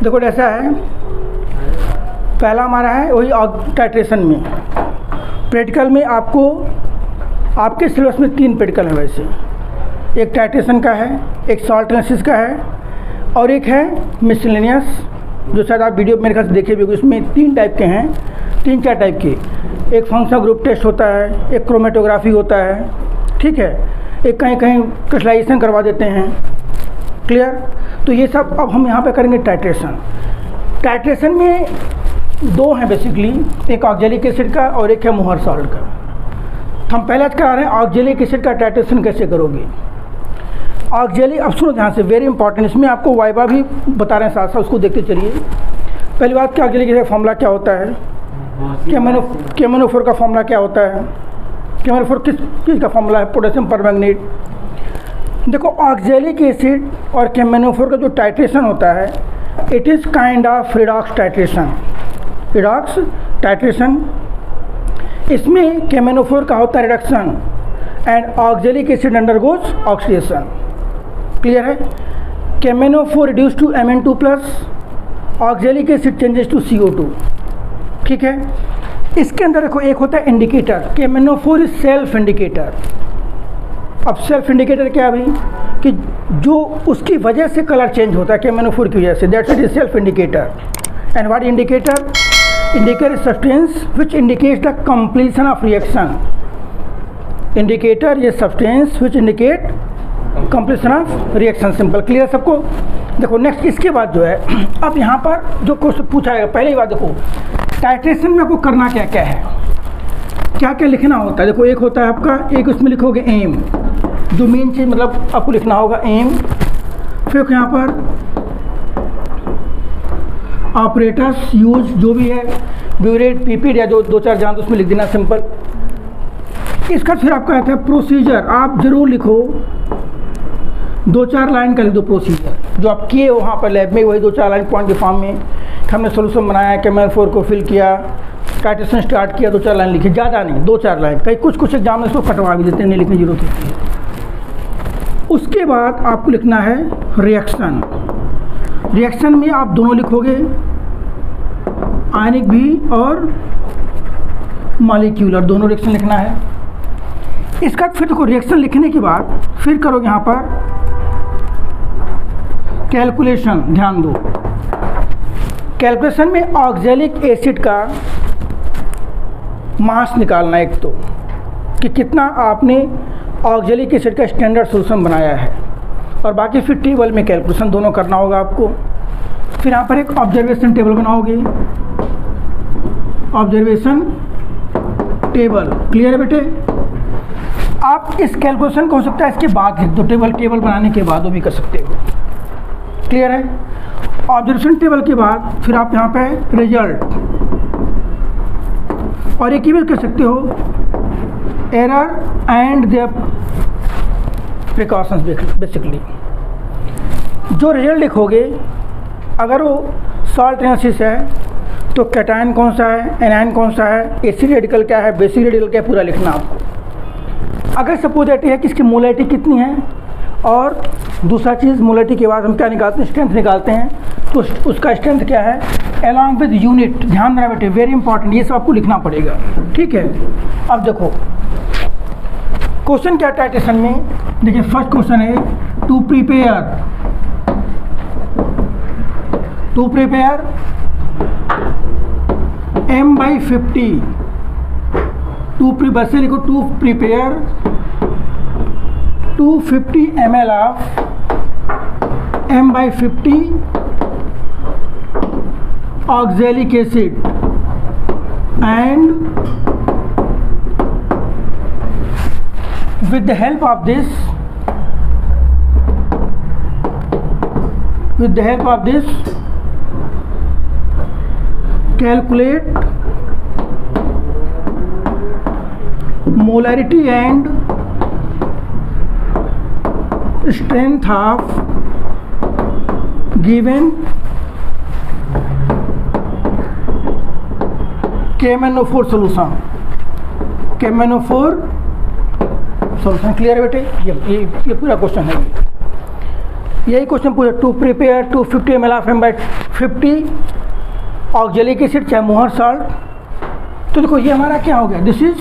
देखो ऐसा है, पहला हमारा है वही टाइट्रेशन में। प्रैक्टिकल में आपको आपके सिलेबस में 3 प्रैक्टिकल है वैसे, एक टाइट्रेशन का है, एक सॉल्ट एनालिसिस का है और एक है मिसलेनियस, जो शायद आप वीडियो मेरे ख्याल से देखे भी होंगे। उसमें 3 टाइप के हैं, 3-4 टाइप के। एक फंक्शनल ग्रुप टेस्ट होता है, एक क्रोमेटोग्राफी होता है, ठीक है, एक कहीं कहीं क्रिस्टलाइजेशन करवा देते हैं। क्लियर? तो ये सब अब हम यहाँ पे करेंगे टाइट्रेशन। टाइट्रेशन में 2 हैं बेसिकली, एक ऑक्जेलिक एसिड का और एक है मोहर सॉल्ट का। तो हम पहले आज करा रहे हैं ऑक्जेलिक एसिड का टाइट्रेशन कैसे करोगे। ऑक्जेलिक, अब सुनो ध्यान से, वेरी इंपॉर्टेंट, इसमें आपको वाइवा भी बता रहे हैं साथ साथ, उसको देखते चलिए। पहली बात कि ऑक्जेलिक एसिड का फॉर्मूला क्या होता है, केमेनोफोर का फॉर्मूला क्या होता है, केमेनोफोर किस का फॉर्मूला है, पोटेशियम परमैंगनेट। देखो ऑक्जेलिक एसिड और केमेनोफोर का जो टाइट्रेशन होता है, it is kind of redox titration. Redox titration, इसमें केमेनोफोर का होता है reduction and oxalic acid undergoes oxidation. Clear है? K M N O four reduce to Mn2+, oxalic acid changes to CO2। ठीक है, इसके अंदर देखो एक होता है indicator, K M N O four is self indicator. अब सेल्फ इंडिकेटर क्या है भाई, कि जो उसकी वजह से कलर चेंज होता है केमेनोफोर की वजह से, that's it is self indicator. And what indicator? Indicator is substance which indicates the completion of reaction. Indicator ये substance which indicate completion of reaction. Simple, clear सबको? देखो नेक्स्ट इसके बाद जो है, अब यहाँ पर जो क्वेश्चन पूछा है, पहले ही बात देखो टाइट्रेशन में आपको करना क्या क्या है, क्या क्या लिखना होता है। देखो एक होता है आपका, एक उसमें लिखोगे एम, जो मेन चीज़ मतलब आपको लिखना होगा एम। फिर यहाँ पर ऑपरेटर्स यूज जो भी है, ब्यूरेट, पीपीड या जो 2-4 जान उसमें लिख देना सिंपल। इसका फिर आपका आता है प्रोसीजर, आप जरूर लिखो 2-4 लाइन का लिख दो प्रोसीजर जो आप किए वहाँ पर लैब में, वही 2-4 लाइन पॉइंट के फॉर्म में हमने सोल्यूशन बनाया, केमेनोफोर को फिल किया, टाइट्रेशन स्टार्ट किया, 2-4 लाइन लिखी, ज़्यादा नहीं, 2-4 लाइन। कई कुछ एग्जाम में इसको कटवा भी देते हैं, नहीं लिखने की जरूरत होती है। उसके बाद आपको लिखना है रिएक्शन। रिएक्शन में आप दोनों लिखोगे, आयनिक भी और मॉलिक्यूलर, दोनों रिएक्शन लिखना है। इसका फिर देखो रिएक्शन लिखने के बाद फिर करोगे यहाँ पर कैलकुलेशन। ध्यान दो, कैलकुलेशन में ऑक्जेलिक एसिड का मास निकालना एक तो, कि कितना आपने ऑक्जेलिक एसिड का स्टैंडर्ड सोल्यूशन बनाया है, और बाकी फिर टेबल में कैलकुलेशन दोनों करना होगा आपको। फिर यहाँ पर एक ऑब्जर्वेशन टेबल बनाओगे, ऑब्जर्वेशन टेबल। क्लियर है बेटे? आप इस कैलकुलेशन को हो सकता है इसके बाद लिख दो, टेबल बनाने के बाद वो भी कर सकते हो। क्लियर है? ऑब्जर्वेशन टेबल के बाद फिर आप यहाँ पे रिजल्ट, और एक ही भी कर सकते हो error and their precautions. Basically जो रिजल्ट लिखोगे, अगर वो सॉल्ट एनालिसिस है तो कैटायन कौन सा है, एनायन कौन सा है, एसिड रेडिकल क्या है, बेसिक रेडिकल क्या है, पूरा लिखना आपको। अगर सपोजिटी है कि इसकी मोलैरिटी कितनी है, और दूसरा चीज़ मोलैरिटी के बाद हम क्या निकालते हैं, स्ट्रेंथ निकालते हैं, तो उसका स्ट्रेंथ क्या है अलॉन्ग विद यूनिट। ध्यान रखना बेटे, वेरी इंपॉर्टेंट, ये सब आपको लिखना पड़ेगा। ठीक है, अब देखो क्वेश्चन क्या टाइट्रेशन में, देखिए फर्स्ट क्वेश्चन है टू प्रिपेयर M/50 बस से लिखो, to prepare 250 ml of M/50 oxalic acid and with the help of this calculate molarity and strength of given K M N O four solution. Clear है बेटे? ये पूरा क्वेश्चन है। यही क्वेश्चन पूछा, to prepare 250 ml of M/50 oxalic acid चाहे Mohr salt. तो देखो ये हमारा क्या हो गया, this is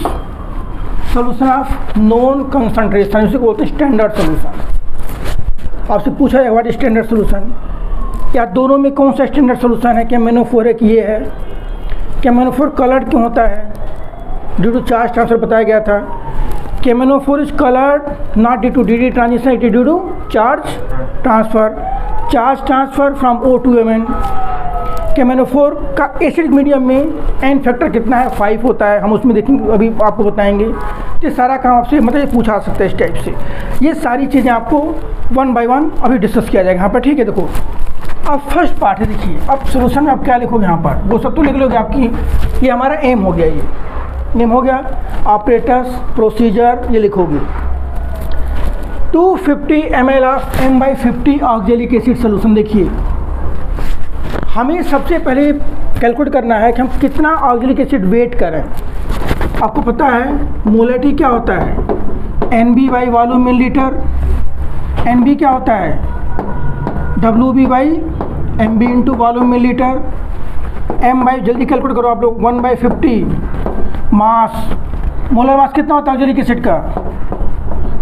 solution of non concentration, इसे बोलते हैं स्टैंडर्ड सोल्यूशन। आपसे पूछा जाएगा व्हाट स्टैंडर्ड सोल्यूशन, या दोनों में कौन सा स्टैंडर्ड सोल्यूशन है। KMnO4 एक ये है, KMnO4 कलर्ड क्यों होता है, ड्यू टू चार्ज ट्रांसफर बताया गया था। KMnO4 is coloured not due to DD transition, it is due to charge transfer from O to Mn। KMnO4 का एसिडिक मीडियम में N फैक्टर कितना है, 5 होता है, हम उसमें देखेंगे, अभी आपको बताएंगे। ये सारा काम आपसे मतलब पूछा सकते हैं इस टाइप से। ये सारी चीज़ें आपको 1 by 1 अभी डिस्कस किया जाएगा यहाँ पर, ठीक है। देखो अब फर्स्ट पार्ट है, देखिए अब सोल्यूशन में आप क्या लिखोगे यहाँ पर, वो सब तो लिख लोगे आपकी, ये हमारा एम हो गया, ये नेम हो गया, ऑपरेटर्स प्रोसीजर ये लिखोगे। 250 ml of M/50 oxalic acid solution. देखिए हमें सबसे पहले कैलकुलेट करना है कि हम कितना ऑक्जेलिक एसिड वेट करें। आपको पता है मोलैरिटी क्या होता है, NB by volume millilitre, NB क्या होता है WB by MB into volume millilitre, M by जल्दी कैलकुलेट करो आप लोग 1/50 मास, मोलर मास कितना होता है ऑक्जेलिक एसिड का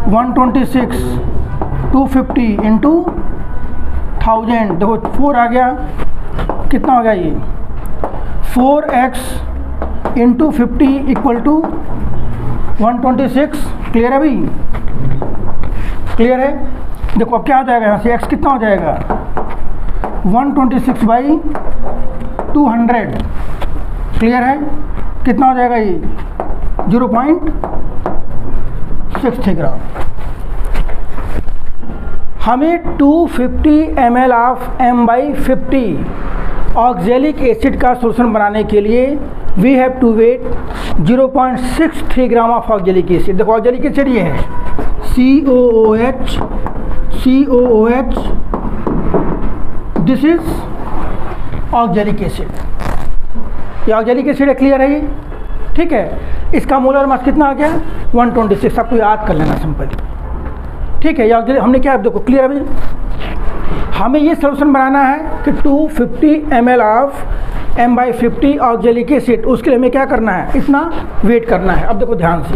126, 250 इंटू 1000, देखो 4 आ गया, कितना हो गया ये 4x into 50 equal to 126। Clear है भाई, क्लियर है। देखो अब क्या हो जाएगा यहाँ से, x कितना हो जाएगा 126/200। क्लियर है, कितना हो जाएगा ये 0.63 ग्राम। हमें 250 ml of M/50 oxalic acid का सोल्यूशन बनाने के लिए we have to weigh 0.63 gram of oxalic acid. देखो ऑक्जेलिक एसिड ये है COOH, this is oxalic acid, ये ऑक्जेलिक एसिड है। क्लियर है ये, ठीक है। इसका मोलर मास कितना आ गया 126, आपको याद कर लेना सिंपल, ठीक है। ये हमने क्या देखो क्लियर अभी, हमें ये सोल्यूशन बनाना है कि 250 ml of M/50 oxalic acid, उसके लिए हमें क्या करना है, इतना वेट करना है। अब देखो ध्यान से,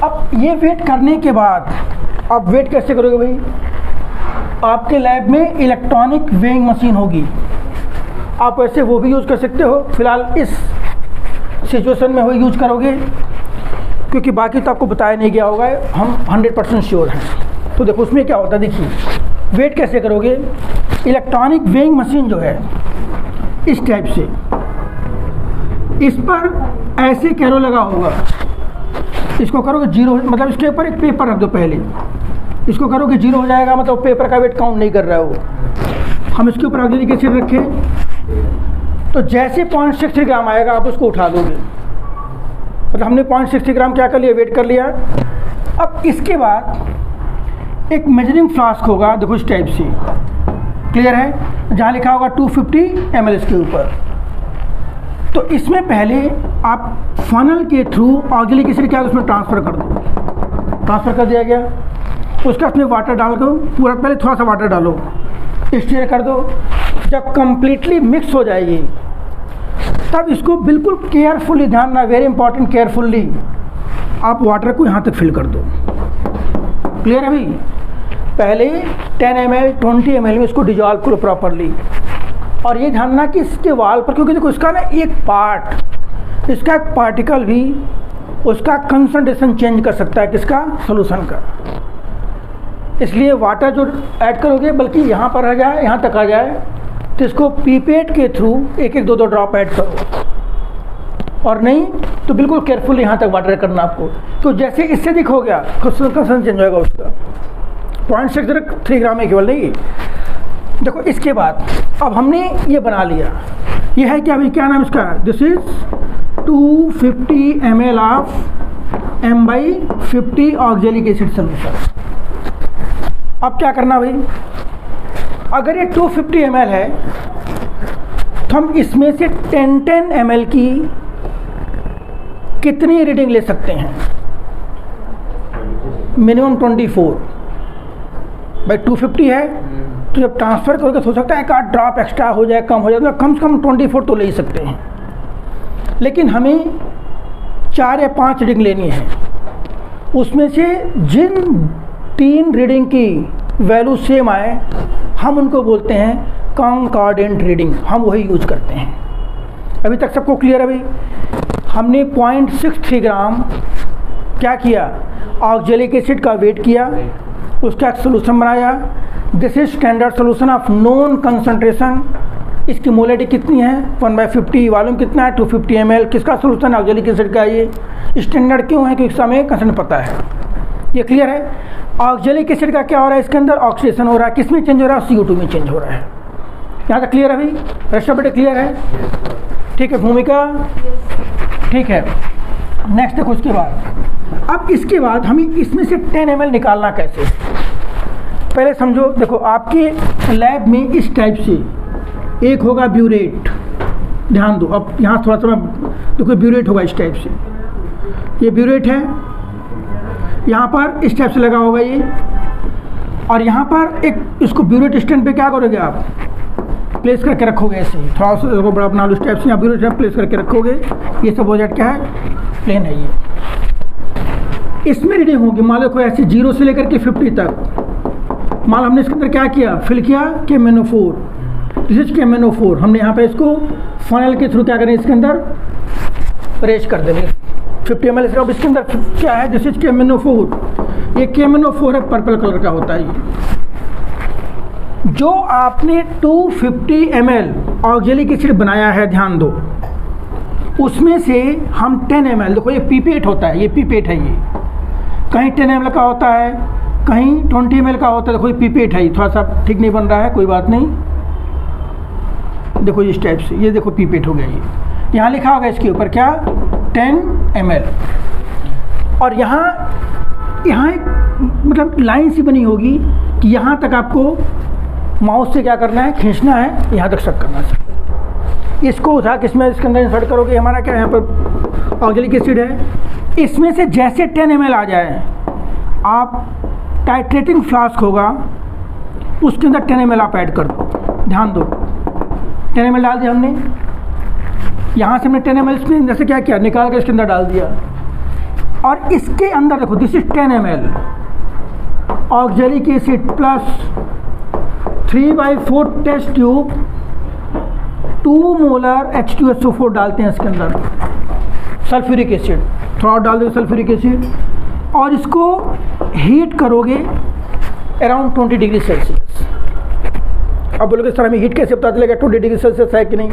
अब ये वेट करने के बाद आप वेट कैसे करोगे भाई, आपके लैब में इलेक्ट्रॉनिक वेइंग मशीन होगी, आप वैसे वो भी यूज़ कर सकते हो, फिलहाल इस सिचुएशन में वो यूज़ करोगे क्योंकि बाकी तो आपको बताया नहीं गया होगा, हम 100% श्योर हैं। तो देखो उसमें क्या होता है, देखिए वेट कैसे करोगे, इलेक्ट्रॉनिक वेइंग मशीन जो है इस टाइप से, इस पर ऐसे कैरो लगा होगा, इसको करोगे 0, मतलब इसके ऊपर एक पेपर रख दो पहले, इसको करोगे 0 हो जाएगा, मतलब पेपर का वेट काउंट नहीं कर रहा है वो। हम इसके ऊपर ऑक्जेलिक एसिड रखें तो जैसे 0.63 ग्राम आएगा आप उसको उठा दोगे, मतलब हमने 0.63 ग्राम क्या कर लिया, वेट कर लिया। अब इसके बाद एक मेजरिंग फ्लास्क होगा, देखो इस टाइप से, क्लियर है, जहाँ लिखा होगा 250 ml इसके ऊपर। तो इसमें पहले आप फनल के थ्रू ऑक्जेलिक एसिड क्या उसमें ट्रांसफ़र कर दो, ट्रांसफ़र कर दिया गया, उसका उसमें वाटर डाल दो, पूरा पहले थोड़ा सा वाटर डालो, स्टीयर कर दो। जब कम्प्लीटली मिक्स हो जाएगी तब इसको बिल्कुल केयरफुली, ध्यान ना, वेरी इंपॉर्टेंट, केयरफुली आप वाटर को यहाँ तक फिल कर दो। क्लियर है भाई, पहले 10 ml 20 ml में इसको डिजॉल्व करो प्रॉपरली, और ये ध्यान रखना कि इसके वाल पर, क्योंकि देखो इसका ना एक पार्ट, इसका एक पार्टिकल भी उसका कंसंट्रेशन चेंज कर सकता है, किसका, सोल्यूशन का। इसलिए वाटर जो ऐड करोगे बल्कि यहाँ पर आ जाए, यहाँ तक आ जाए, तो इसको पीपेट के थ्रू 1-2 ड्रॉप ऐड करो, और नहीं तो बिल्कुल केयरफुल यहाँ तक वाटर करना आपको। तो जैसे इससे दिख हो गया कंसंट्रेशन चेंज होगा उसका, 0.63 ग्राम है केवल, नहीं। देखो इसके बाद अब हमने ये बना लिया, ये है क्या भाई, क्या नाम इसका, this is 250 ml of M/50 oxalic acid solution. अब क्या करना भाई, अगर ये 250 ml है तो हम इसमें से 10 ml की कितनी रीडिंग ले सकते हैं, मिनिमम 24, भाई 250 है तो जब ट्रांसफ़र करोगे तो हो सकता है एक आध ड्रॉप एक्स्ट्रा हो जाए, कम हो जाए, मतलब कम से कम 24 तो ले ही सकते हैं। लेकिन हमें 4 या 5 रीडिंग लेनी है, उसमें से जिन 3 रीडिंग की वैल्यू सेम आए हम उनको बोलते हैं कॉन्कॉर्डेंट रीडिंग, हम वही यूज करते हैं। अभी तक सबको क्लियर है भाई? हमने 0.63 ग्राम क्या किया, ऑक्जेलिक एसिड का वेट किया, उसका एक सोल्यूशन बनाया। This is standard solution of known concentration. इसकी मोलेटी कितनी है 1/50, वॉल्यूम कितना है 250 ml। किसका सोल्यूशन है? ऑक्जेलिक एसिड का। ये स्टैंडर्ड क्यों है? क्योंकि हमें कंसेंट पता है। ये क्लियर है? ऑक्जेलिक एसिड का क्या हो रहा है इसके अंदर? ऑक्सीडेशन हो रहा है। किस में चेंज हो रहा है? CO2 में चेंज हो रहा है। यहाँ तक क्लियर है भाई? रेस्ट ऑफ इट क्लियर है? ठीक है भूमिका, ठीक है। नेक्स्ट देखो इसके बाद, अब इसके बाद हमें इसमें से 10 ml निकालना कैसे, पहले समझो। देखो आपके लैब में इस टाइप से एक होगा ब्यूरेट, ध्यान दो। अब यहाँ थोड़ा सा देखो ब्यूरेट होगा इस टाइप से, ये ब्यूरेट है, यहाँ पर इस टाइप से लगा होगा ये, और यहाँ पर एक इसको ब्यूरेट स्टैंड पे क्या करोगे आप, प्लेस करके रखोगे ऐसे ही, थोड़ा सा देखो बड़ा बना लो इस टाइप से, यहाँ ब्यूरेट स्टैंड प्लेस करके रखोगे। ये सब ऑब्जेक्ट क्या है? प्लेन है ये। इसमें रीडिंग होगी मान लो कोई ऐसे 0 से लेकर के 50 तक। मान लो हमने इसके अंदर क्या किया, फिल किया KMnO4, दिस इज KMnO4। हमने यहाँ पे इसको फनल के थ्रू क्या करें, इसके अंदर रेज कर देंगे 50 ml। अब इसके अंदर क्या है, दिस इज KMnO4। ये KMnO4 है, पर्पल कलर का होता है ये। जो आपने 250 ml ऑक्जेलिक एसिड बनाया है, ध्यान दो, उसमें से हम 10 ml, देखो ये पीपेट होता है, ये पीपेट है, ये कहीं 10 ml का होता है, कहीं 20 ml का होता है। देखो ये पीपेट है, थोड़ा सा ठीक नहीं बन रहा है, कोई बात नहीं। देखो इस टाइप से, ये देखो पीपेट हो गया। ये यहाँ लिखा होगा इसके ऊपर क्या, 10 ml। और यहाँ एक मतलब लाइन सी बनी होगी कि यहाँ तक आपको माउस से क्या करना है, खींचना है, यहाँ तक शक करना है। इसको उठा के इसमें इसके अंदर इंसर्ट करोगे। हमारा क्या यहाँ पर ऑक्जेलिक एसिड है, इसमें से जैसे 10 ml आ जाए, आप टाइट्रेटिंग फ्लास्क होगा उसके अंदर 10 ml आप ऐड कर दो। ध्यान दो 10 ml डाल दिया हमने, यहाँ से हमने 10 ml इसमें जैसे क्या किया, निकाल कर इसके अंदर डाल दिया। और इसके अंदर देखो this is 10 ml oxalic acid plus 3/4 test tube 2 molar H2SO4 डालते हैं इसके अंदर, सल्फ्यूरिक एसिड थोड़ा और डाल दो सल्फ्यूरिक एसिड, और इसको हीट करोगे अराउंड 20 डिग्री सेल्सियस। अब बोलोगे सर हमें हीट कैसे पता चलेगा 20 डिग्री सेल्सियस है कि नहीं?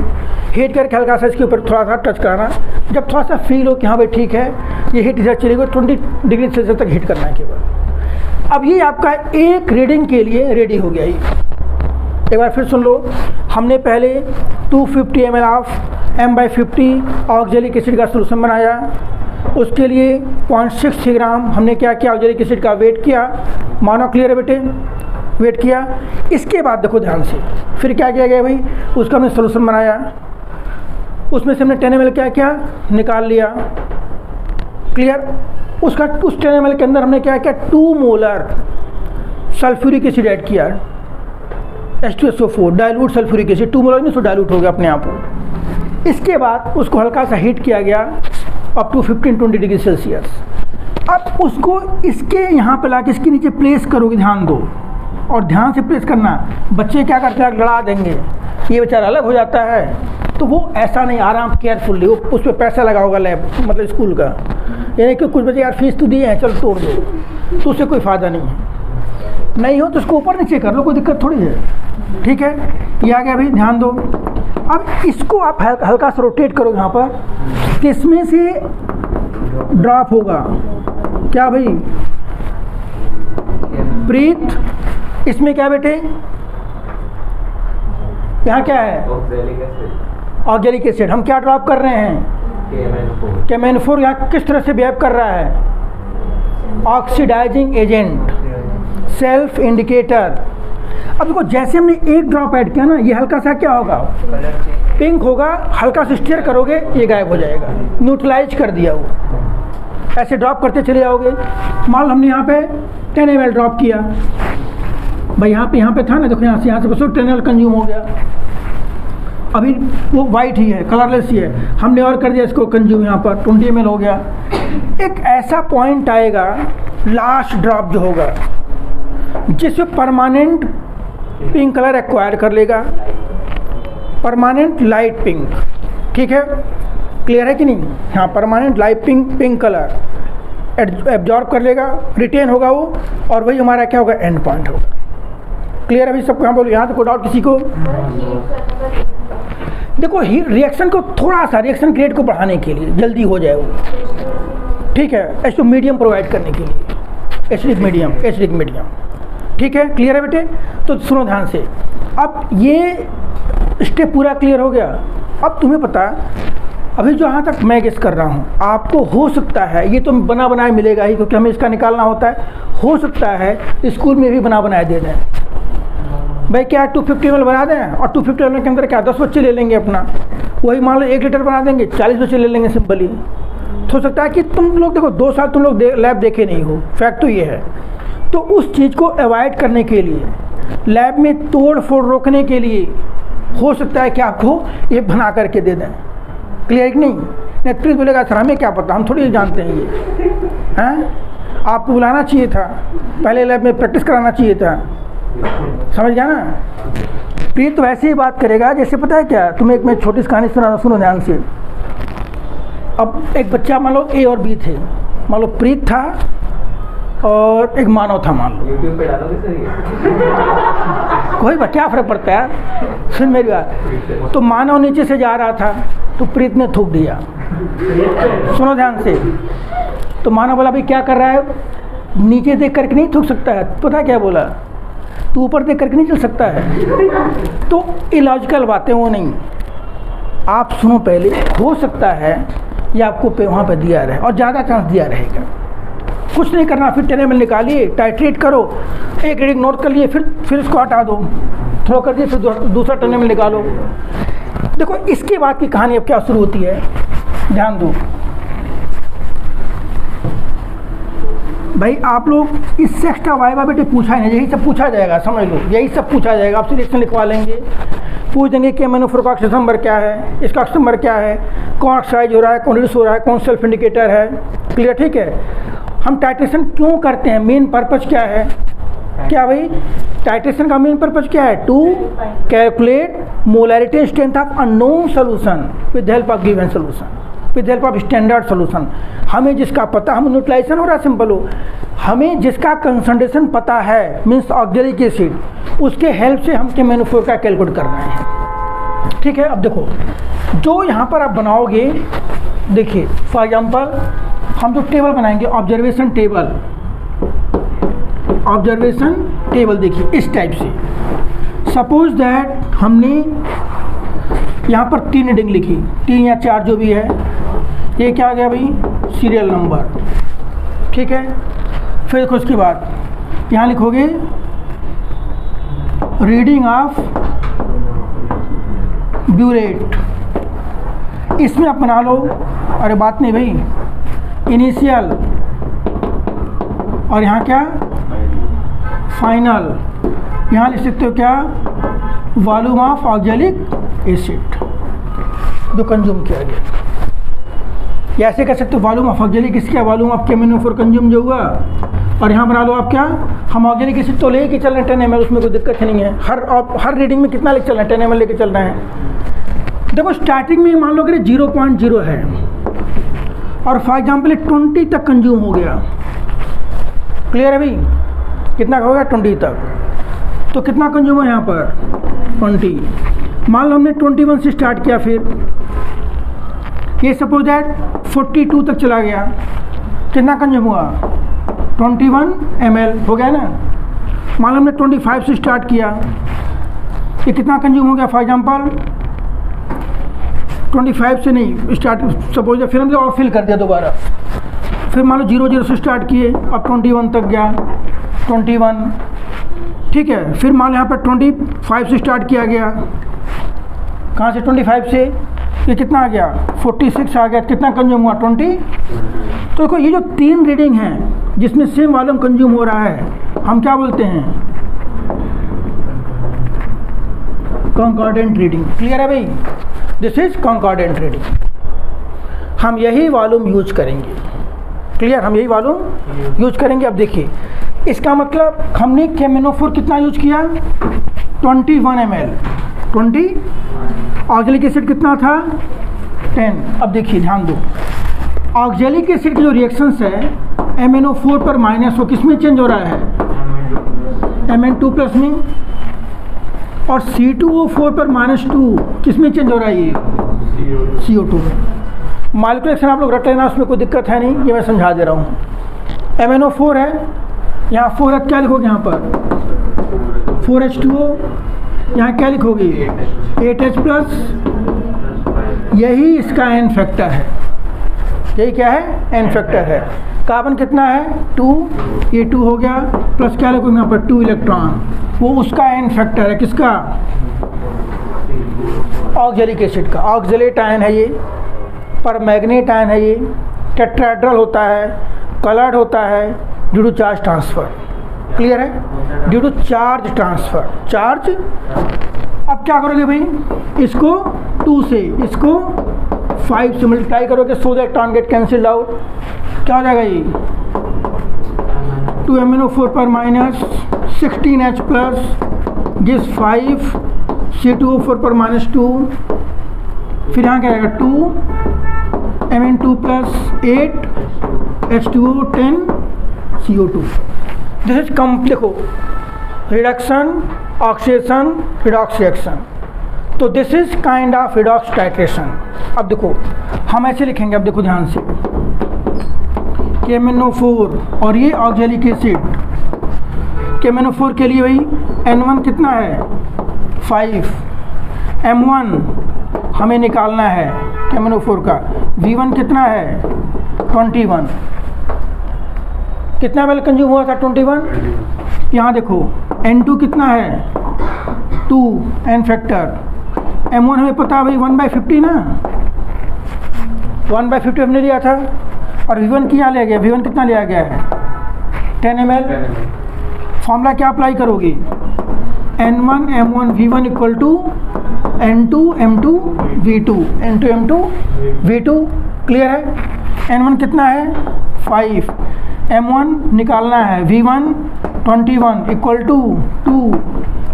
हीट करके हल्का सा इसके ऊपर थोड़ा सा टच कराना, जब थोड़ा सा फील हो कि हाँ भाई ठीक है ये हीट इधर चलेगी, 20 डिग्री सेल्सियस तक हीट करना है केवल। अब ये आपका एक रीडिंग के लिए रेडी हो गया। ये एक बार फिर सुन लो, हमने पहले 250 ml of M/50 oxalic acid का सोल्यूशन बनाया, उसके लिए 0.63 ग्राम हमने क्या किया, ऑक्जेलिक एसिड का वेट किया। मानो क्लियर है बेटे? वेट किया। इसके बाद देखो ध्यान से, फिर क्या किया गया भाई, उसका हमने सोल्यूशन बनाया, उसमें से हमने 10 ml क्या किया, निकाल लिया। क्लियर? उसका उस 10 ml के अंदर हमने क्या किया, 2 मोलर सल्फ्यूरिक एसिड ऐड किया, H2SO4 dilute sulphuric acid, 2 molar में तो डाइल्यूट हो गया अपने आप। इसके बाद उसको हल्का सा हीट किया गया अप टू 15-20 डिग्री सेल्सियस। अब उसको इसके यहाँ पे लाके इसके नीचे प्लेस करोगे, ध्यान दो, और ध्यान से प्लेस करना। बच्चे क्या करते हैं, लड़ा देंगे, ये बेचारा अलग हो जाता है, तो वो ऐसा नहीं, आराम केयरफुल्ली, वो उस पर पैसा लगा होगा लैब मतलब स्कूल का, यानी कि कुछ बच्चे यार फीस तो दिए हैं चल तोड़ दो, तो उससे कोई फ़ायदा नहीं है। नहीं हो तो उसको ऊपर नीचे कर लो, कोई दिक्कत थोड़ी है। ठीक है, ये आ गया भाई, ध्यान दो। अब इसको आप हल्का सा रोटेट करो यहाँ पर, कि इसमें से ड्रॉप होगा क्या भाई, प्रीत, इसमें क्या बेटे, यहाँ क्या है, ऑक्जेलिक एसिड। हम क्या ड्रॉप कर रहे हैं, KMnO4। यहाँ किस तरह से बिहेव कर रहा है, ऑक्सीडाइजिंग एजेंट, सेल्फ इंडिकेटर। अब देखो जैसे हमने एक ड्रॉप ऐड किया ना, ये हल्का सा क्या होगा, पिंक होगा, हल्का सा स्टीयर करोगे ये गायब हो जाएगा, न्यूट्रलाइज कर दिया वो। ऐसे ड्रॉप करते चले जाओगे। मान लो हमने यहाँ पे 10 ml ड्रॉप किया, भाई यहाँ पे था ना, देखो यहाँ से बस 10 ml कंज्यूम हो गया, अभी वो वाइट ही है, कलरलेस ही है, हमने और कर दिया इसको कंज्यूम, यहाँ पर 20 ml हो गया। एक ऐसा पॉइंट आएगा लास्ट ड्रॉप जो होगा जिसमें परमानेंट पिंक कलर एक्वायर कर लेगा, परमानेंट लाइट पिंक, ठीक है, क्लियर है कि नहीं? हाँ, permanent light pink colour absorb कर लेगा, रिटेन होगा वो, और वही हमारा क्या होगा, एंड पॉइंट होगा। क्लियर अभी सबको? यहाँ बोलो, यहाँ तो कोई डाउट किसी को? देखो रिएक्शन को थोड़ा सा, रिएक्शन रेट को बढ़ाने के लिए, जल्दी हो जाए वो, ठीक है, ऐसे मीडियम प्रोवाइड करने के लिए, एसिडिक मीडियम, ठीक है, क्लियर है बेटे? तो सुनो ध्यान से, अब ये स्टेप पूरा क्लियर हो गया। अब तुम्हें पता, अभी जो यहाँ तक मैं गेस कर रहा हूँ, आपको हो सकता है, ये तो बना बनाया मिलेगा ही क्योंकि हमें इसका निकालना होता है, हो सकता है स्कूल में भी बना बनाया दे दें। भाई क्या 250 ml बना दें, और 250 ml के अंदर क्या 10 बच्चे ले लेंगे अपना, वही मान लो 1 लीटर बना देंगे, 40 बच्चे ले लेंगे सिंपली। हो सकता है कि तुम लोग देखो 2 साल तुम लोग लैब देखे नहीं हो, फैक्ट तो ये है। तो उस चीज़ को अवॉइड करने के लिए, लैब में तोड़ फोड़ रोकने के लिए, हो सकता है कि आपको ये बना करके दे दें। क्लियर कि नहीं? नेतृत्व बोलेगा सर हमें क्या पता, हम थोड़ी जानते हैं ये, हैं? आपको बुलाना चाहिए था, पहले लैब में प्रैक्टिस कराना चाहिए था, समझ गया ना? प्रीत तो वैसे ही बात करेगा जैसे, पता है क्या, तुम्हें एक मैं छोटी सी कहानी सुनाना, सुनो ध्यान से। अब एक बच्चा, मान लो ए और बी थे, मान लो प्रीत था और एक मानव था, मान लो। यूट्यूब पे डालोगे सर ये? कोई बात, क्या फ़र्क पड़ता है, सुन मेरी बात। तो मानव नीचे से जा रहा था तो प्रीत ने थूक दिया, सुनो ध्यान से। तो मानव बोला भाई क्या कर रहा है, नीचे देख करके नहीं थूक सकता है, पता क्या बोला, तू ऊपर देख करके नहीं चल सकता है। तो इलॉजिकल बातें वो नहीं, आप सुनो पहले, हो सकता है ये आपको वहाँ पे दिया रहे और ज़्यादा चांस दिया रहेगा। कुछ नहीं करना, फिर 10 ml निकालिए, टाइट्रेट करो, एक रीडिंग नोट कर लिए, फिर इसको हटा दो, थ्रो कर दिए, फिर दूसरा 10 ml निकालो। देखो इसके बाद की कहानी अब क्या शुरू होती है, ध्यान दो भाई। आप लोग इससे एक्स्ट्रा वाइवा बेटे पूछा ही नहीं, यही सब पूछा जाएगा, समझ लो, यही सब पूछा जाएगा। आप सिलेक्शन लिखवा लेंगे, पूछ देंगे कि मैन्युफैक्चर का ऑक्सीजन नंबर क्या है, इसका ऑक्सीजन नंबर क्या है, कौन ऑक्साइड हो रहा है, कौन रिड्यूस हो रहा है, कौन सेल्फ इंडिकेटर है। क्लियर, ठीक है? हम टाइट्रेशन क्यों करते हैं, मेन पर्पज़ क्या है, क्या भाई टाइट्रेशन का मेन पर्पज़ क्या है, to calculate molarity strength of unknown solution with help of given solution, with help of standard solution. हमें जिसका पता, हम न्यूट्रलाइजेशन हो रहा है सिंपल हो, हमें जिसका कंसंट्रेशन पता है, मीन्स ऑक्जेलिक एसिड, उसके हेल्प से हम मैन्युफैक्चर का कैलकुलेट कर रहे हैं, ठीक है? अब देखो जो यहाँ पर आप बनाओगे, देखिए फॉर एग्जांपल हम जो टेबल बनाएंगे, ऑब्जर्वेशन टेबल देखिए इस टाइप से। सपोज दैट हमने यहाँ पर 3 रीडिंग लिखी, 3 या 4 जो भी है, ये क्या आ गया भाई, सीरियल नंबर, ठीक है? फिर देखो उसके बाद यहाँ लिखोगे रीडिंग ऑफ ब्यूरेट, इसमें आप बना लो, अरे बात नहीं भाई, इनिशियल और यहाँ क्या फाइनल, यहाँ लिख सकते हो क्या, वॉल्यूम ऑफ ऑक्जेलिक एसिड जो कंज्यूम किया गया, या ऐसे कर सकते हो वॉल्यूम ऑफ ऑक्जेलिक, इसका वॉल्यूम ऑफ केमिनोफोर कंज्यूम जो हुआ, और यहाँ बना लो आप क्या, हम ऑक्जेलिक एसिड तो लेके चल रहे हैं 10 ml, उसमें कोई दिक्कत नहीं है, हर रीडिंग में कितना लेके चल रहे हैं, 10 ml लेके चल रहे हैं। देखो स्टार्टिंग में मान लो कि 0.0 है और फॉर एग्जाम्पल 20 तक कंज्यूम हो गया, क्लियर है भाई, कितना हो गया 20 तक, तो कितना कंज्यूम है यहाँ पर 20। मान लो हमने 21 से स्टार्ट किया, फिर ये सपोज दैट 42 तक चला गया, कितना कंज्यूम हुआ 21 ml हो गया ना। मान लो हमने 25 से स्टार्ट किया, ये कितना कंज्यूम हो गया, फॉर एग्जांपल 25 से नहीं स्टार्ट, सपोज फिर हमने और फिल कर दिया दोबारा, फिर मान लो 0 से स्टार्ट किए, अब 21 तक गया, 21, ठीक है। फिर मान लो यहाँ पर 25 से स्टार्ट किया गया, कहाँ से 25 से, ये कितना आ गया 46 आ गया, कितना कंज्यूम हुआ 20। तो देखो ये जो 3 रीडिंग हैं जिसमें सेम वॉल्यूम कंज्यूम हो रहा है, हम क्या बोलते हैं, कॉन्कॉर्डेंट रीडिंग। क्लियर है भाई? This is concordant reading. हम यही वॉल्यूम यूज करेंगे। क्लियर? हम यही वॉल्यूम यूज करेंगे। अब देखिए इसका मतलब हमने केमिनोफोर कितना यूज किया? 21 ml। 20 ऑक्जेलिक एसिड कितना था? 10। अब देखिए ध्यान दो, ऑक्जेलिक एसिड के जो रिएक्शंस है MnO4 पर माइनस वो किस में चेंज हो रहा है? Mn2 प्लस में। और C2O4 पर -2 किस में चेंज हो रहा है? ये CO2 में। मॉलिक्यूलर रिएक्शन आप लोग रट लेना, उसमें कोई दिक्कत है नहीं, ये मैं समझा दे रहा हूँ। MnO4 है, यहाँ 4 क्या लिखोगे? यहाँ पर 4H2O, यहाँ क्या लिखोगे? 8H plus. यही इसका एन फैक्टर है। यही क्या है? एन फैक्टर है। कार्बन कितना है? 2, ये 2 हो गया, प्लस क्या लिखोगे यहाँ पर? 2 इलेक्ट्रॉन। वो उसका एन फैक्टर है। किसका? ऑक्जेलिक एसिड का। ऑक्जेलेट आयन है ये, पर मैग्नेट आयन है ये, टेट्राहेड्रल होता है, कलर्ड होता है due to charge transfer. Clear है? Due to charge transfer. Charge. अब क्या करोगे भाई? इसको 2 से इसको 5 से मल्टीप्लाई करोगे, so the electron gate cancelled out. क्या हो जाएगा ये? 2 MnO4 पर -16H प्लस गिव्स 5 C2O4 पर -2। फिर यहाँ क्या आएगा? 2 Mn2 plus 8 H2O 10 CO2। This is come. देखो रिडक्शन, ऑक्सीडेशन, रिडॉक्स रिएक्शन। तो this is kind of redox titration. अब देखो हम ऐसे लिखेंगे। अब देखो ध्यान से, KMnO4 और ये ऑक्जेलिक एसिड। KMnO4 के लिए भाई N1 कितना है? 5। M1 हमें निकालना है KMnO4 का। V1 कितना है? 21। कितना वेल कंज्यूम हुआ था? 21। यहाँ देखो N2 कितना है? 2 एन फैक्टर। M1 हमें पता है भाई 1/50 ना, 1/50 हमने लिया था। और V1 क्या लिया गया? V1 कितना लिया गया है? 10 ml। फॉर्मूला क्या अप्लाई करोगे? N1 M1 V1 equal to N2 M2 V2। N2 M2 V2। Clear है? N1 कितना है? 5। M1 निकालना है। V1 21 equal to 2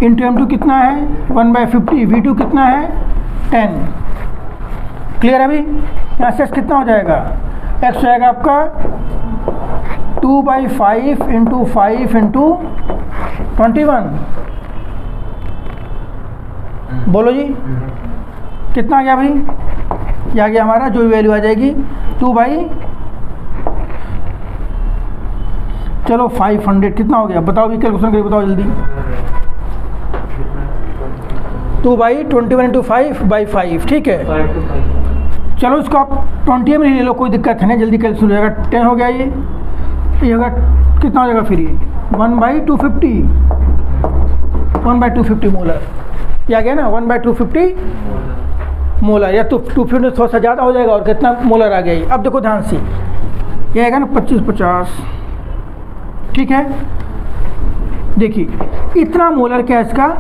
into M2 कितना है? 1/50। V2 कितना है? 10। क्लियर है अभी? यहाँ से कितना हो जाएगा? X हो जाएगा आपका 2/5 इंटू 5 इंटू 21। बोलो जी कितना आ गया भाई? ये आ गया हमारा, जो वैल्यू आ जाएगी 2/, चलो 500 कितना हो गया? बताओ भी, कैलकुलेशन करके बताओ जल्दी। 2/21 इंटू 5/5। ठीक है, चलो इसको आप 20 में ले लो, कोई दिक्कत है नहीं, जल्दी कैलकुलेशन हो जाएगा। 10 हो गया ये होगा कितना हो जाएगा फिर? ये 1/250 मोलर। ये आ गया ना 1/250 मोलर, या तो 250 थोड़ा सा ज़्यादा हो जाएगा। और कितना मोलर आ गया ये? अब देखो ध्यान से, ये आएगा ना 25-50। ठीक है, देखिए इतना मोलर क्या है इसका?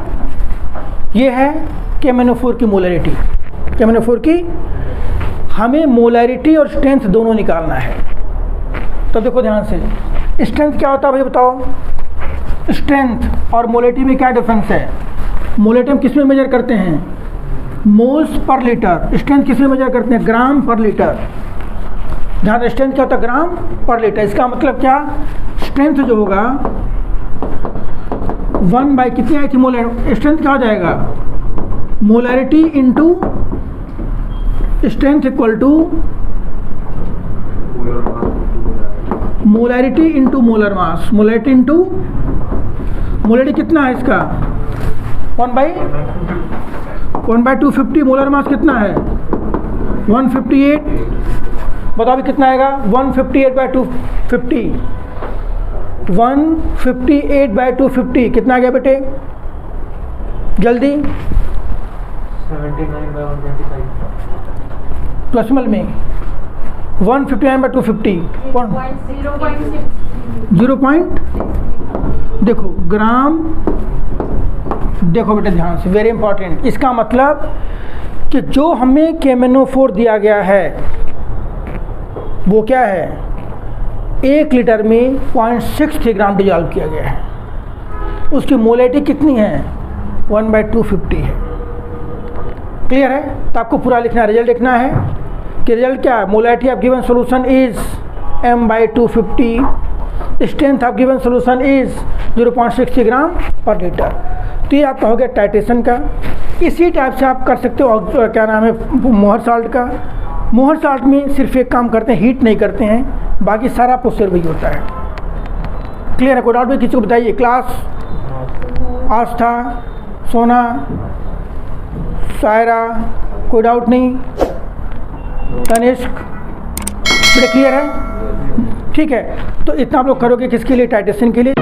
ये है KMnO4 की मोलरिटी। KMnO4 की हमें मोलरिटी और स्ट्रेंथ दोनों निकालना है। तो देखो ध्यान से, स्ट्रेंथ क्या होता है भाई बताओ? स्ट्रेंथ और मोलरिटी में क्या डिफरेंस है? मोलरिटी हम किस में मेजर करते हैं? Moles per litre. स्ट्रेंथ किस में मेजर करते हैं? ग्राम पर लीटर। जहाँ स्ट्रेंथ क्या होता है? ग्राम पर लीटर। इसका मतलब क्या? स्ट्रेंथ जो होगा 1 कितनी आई थी मोलर? स्ट्रेंथ क्या हो जाएगा? Molarity into strength equal to molarity into molar mass. Molarity into molarity कितना है इसका? 1/250। मोलर मास कितना है? 158। बताओ अभी कितना आएगा? 158/250। 158/250 कितना आ गया बेटे? जल्दी 79/125 प्लसमल में 159/250 0. देखो ग्राम देखो बेटे ध्यान से, वेरी इंपॉर्टेंट। इसका मतलब कि जो हमें KMnO4 दिया गया है वो क्या है, 1 लीटर में 0.63 ग्राम डिजॉल्व किया गया है। उसकी मोलेटी कितनी है, 1/250 है। क्लियर है? तो आपको पूरा लिखना है, रिजल्ट लिखना है कि रिजल्ट क्या है, molarity of given solution is m/250, strength of given solution is 0.60 gram per litre. तो ये आपका हो गया टाइट्रेशन का। इसी टाइप से आप कर सकते हो क्या नाम है, मोहर साल्ट का। मोहर साल्ट में सिर्फ एक काम करते हैं, हीट नहीं करते हैं, बाकी सारा प्रोसेस वही होता है। क्लियर है? कोई डाउट भी किसी को बताइए। क्लास, आस्था, सोना, सायरा, कोई डाउट नहीं, तनिष्क, क्लियर है? ठीक है, तो इतना आप लोग करोगे किसके लिए, टाइट्रेशन के लिए।